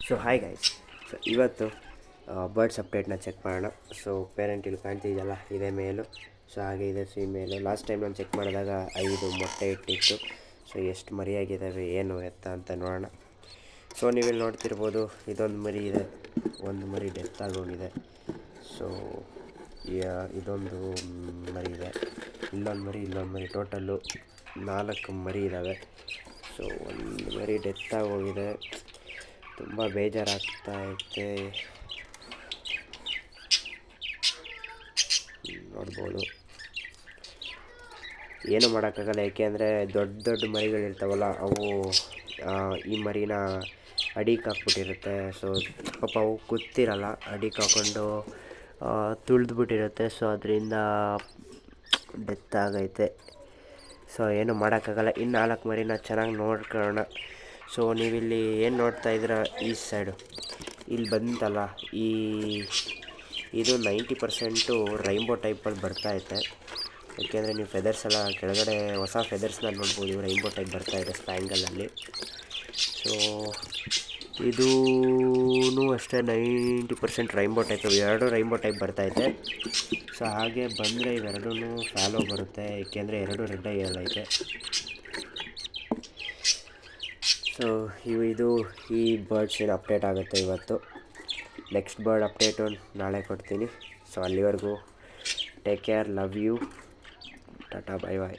So hi guys. So ಇವತ್ತು birds ಅಪ್ಡೇಟ್ನ check ಮಾಡೋಣ. So parent ಇಲ್ಲಿ ಕಾಣ್ತಿದೆಯಲ್ಲ, ಇದೇ ಮೇಲು. ಸೊ ಹಾಗೆ ಇದೆ ಫೀಮೇಲು. ಲಾಸ್ಟ್ ಟೈಮ್ ನಾನು ಚೆಕ್ ಮಾಡಿದಾಗ 5 ಮೊಟ್ಟೆ ಇಟ್ಟಿತ್ತು. ಸೊ ಎಷ್ಟು ಮರಿಯಾಗಿದ್ದಾವೆ ಏನು ಎತ್ತ ಅಂತ ನೋಡೋಣ. ಸೊ ನೀವಿಲ್ಲಿ ನೋಡ್ತಿರ್ಬೋದು, ಇದೊಂದು ಮರಿ ಇದೆ, ಒಂದು ಮರಿ ಡೆತ್ ಆಗೋಗಿದೆ. ಸೊ ಇದೊಂದು ಮರಿ ಇದೆ, ಇಲ್ಲೊಂದು ಮರಿ ಟೋಟಲ್ಲು 4 ಮರಿ ಇದ್ದಾವೆ. ಸೊ ಒಂದು ಮರಿ ಡೆತ್ ಆಗೋಗಿದೆ, ತುಂಬ ಬೇಜಾರಾಗ್ತಾ ಐತೆ. ನೋಡ್ಬೋದು, ಏನು ಮಾಡೋಕ್ಕಾಗಲ್ಲ, ಏಕೆಂದರೆ ದೊಡ್ಡ ಮರಿಗಳಿರ್ತಾವಲ್ಲ, ಅವು ಈ ಮರಿನ ಅಡಿಗೆ ಹಾಕ್ಬಿಟ್ಟಿರುತ್ತೆ. ಸೊ ಪಾಪ ಅವು ಗೊತ್ತಿರಲ್ಲ, ಅಡಿಗೆ ಹಾಕ್ಕೊಂಡು ತುಳಿದ್ಬಿಟ್ಟಿರುತ್ತೆ. ಸೊ ಅದರಿಂದ ಡೆತ್ ಆಗೈತೆ. ಸೊ ಏನು ಮಾಡೋಕ್ಕಾಗಲ್ಲ. ಇನ್ನು 4 ಮರಿನ ಚೆನ್ನಾಗಿ ನೋಡ್ಕೊಳ್ಳೋಣ. ಸೊ ನೀವಿಲ್ಲಿ ಏನು ನೋಡ್ತಾ ಇದ್ದೀರಾ, ಈ ಸೈಡು ಇಲ್ಲಿ ಬಂತಲ್ಲ, ಇದು 90% ರೈನ್ಬೋ ಟೈಪಲ್ಲಿ ಬರ್ತಾಯಿದೆ. ಯಾಕೆಂದರೆ ನೀವು ಫೆದರ್ಸ್ ಎಲ್ಲ ಕೆಳಗಡೆ ಹೊಸ ಫೆದರ್ಸ್ನ ನೋಡ್ಬೋದು, ರೈನ್ಬೋ ಟೈಪ್ ಬರ್ತಾಯಿದೆ ಸ್ಪ್ಯಾಂಗಲಲ್ಲಿ. ಸೊ ಇದೂ ಅಷ್ಟೇ 90% ರೈನ್ಬೋ ಟೈಪ್, ಎರಡು ರೈನ್ಬೋ ಟೈಪ್ ಬರ್ತಾಯಿದೆ. ಸೊ ಹಾಗೆ ಬಂದರೆ ಇವೆರಡೂ ಫ್ಯಾಲೋ ಬರುತ್ತೆ, ಏಕೆಂದರೆ 2 ರೆಡ್ ಐತೆ. ಸೊ ಇದು ಈ ಬರ್ಡ್ಸಿನ ಅಪ್ಡೇಟ್ ಆಗುತ್ತೆ ಇವತ್ತು. ನೆಕ್ಸ್ಟ್ ಬರ್ಡ್ ಅಪ್ಡೇಟು ನಾಳೆ ಕೊಡ್ತೀನಿ. ಸೊ ಅಲ್ಲಿವರೆಗೂ take care, love you, tata, bye bye.